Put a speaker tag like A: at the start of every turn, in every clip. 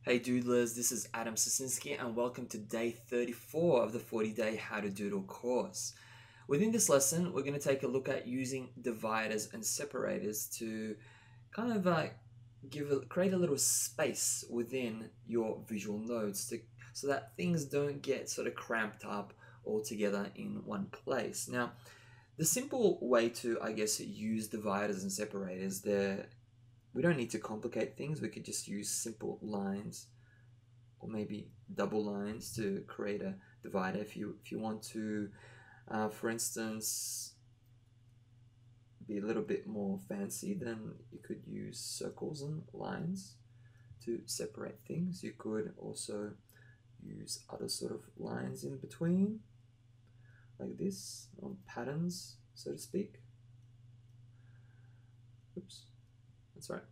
A: Hey Doodlers, this is Adam Sasinski and welcome to day 34 of the 40-day How to Doodle course. Within this lesson, we're going to take a look at using dividers and separators to kind of create a little space within your visual nodes so that things don't get sort of cramped up all together in one place. Now, the simple way to, I guess, use dividers and separators, we don't need to complicate things. We could just use simple lines or maybe double lines to create a divider. If you want to, for instance, be a little bit more fancy, then you could use circles and lines to separate things. You could also use other sort of lines in between, like this, on patterns, so to speak. Oops, that's right.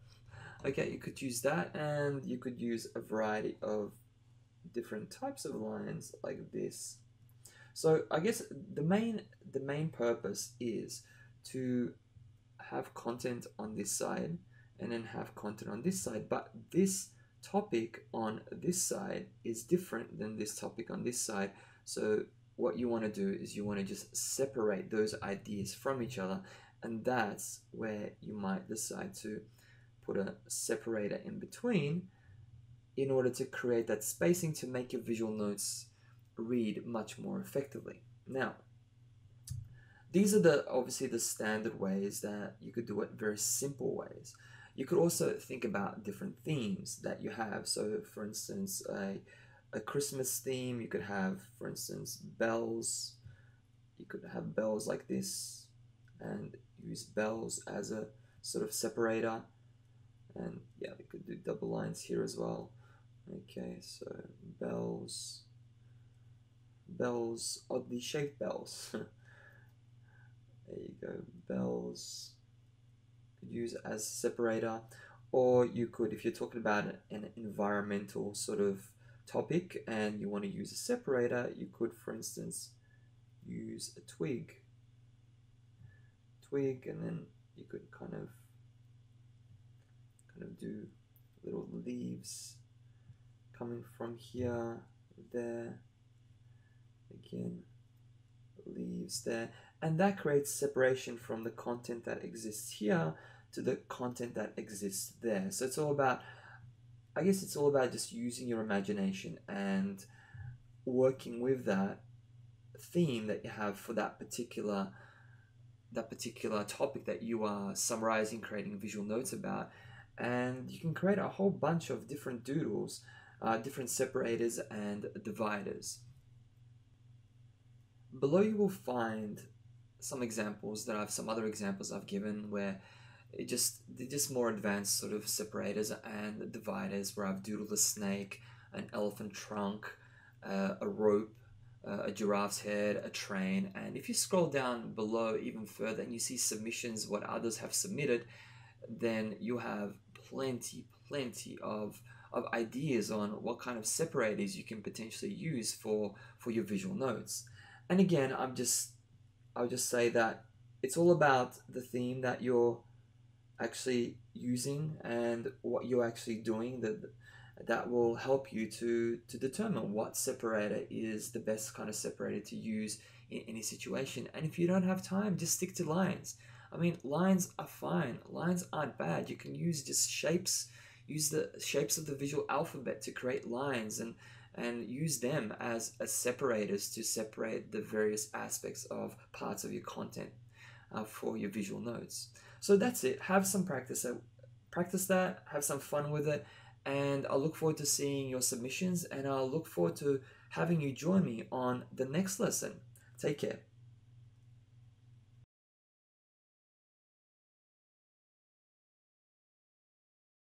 A: Okay, you could use that, and you could use a variety of different types of lines like this. So I guess the main purpose is to have content on this side and then have content on this side, but this topic on this side is different than this topic on this side. So what you want to do is you want to just separate those ideas from each other, and that's where you might decide to put a separator in between in order to create that spacing to make your visual notes read much more effectively. Now, these are obviously the standard ways that you could do it, very simple ways. You could also think about different themes that you have. So for instance, a Christmas theme, you could have, for instance, bells. You could have bells like this and use bells as a sort of separator. And yeah, we could do double lines here as well. Okay, so bells, oddly shaped bells. There you go, bells. Could use as separator, or you could, if you're talking about an environmental sort of topic and you want to use a separator, you could, for instance, use a twig, and then you could kind of do little leaves coming from here, there, again, leaves there, and that creates separation from the content that exists here to the content that exists there. So it's all about, I guess it's all about just using your imagination and working with that theme that you have for that particular topic that you are summarizing, creating visual notes about, and you can create a whole bunch of different doodles, different separators and dividers. Below you will find some other examples I've given where they're just more advanced sort of separators and dividers, where I've doodled a snake, an elephant trunk, a rope, a giraffe's head, a train. And if you scroll down below even further and you see submissions, what others have submitted, then you have plenty of ideas on what kind of separators you can potentially use for your visual notes. And again, I'll just say that it's all about the theme that you're actually using and what you're actually doing, that will help you to determine what separator is the best kind of separator to use in any situation. And if you don't have time, just stick to lines. I mean, lines are fine. Lines aren't bad. You can use just shapes, use the shapes of the visual alphabet to create lines, and use them as separators to separate the various aspects of parts of your content for your visual notes. So that's it. Have some practice. Practice that. Have some fun with it. And I'll look forward to seeing your submissions, and I'll look forward to having you join me on the next lesson. Take care.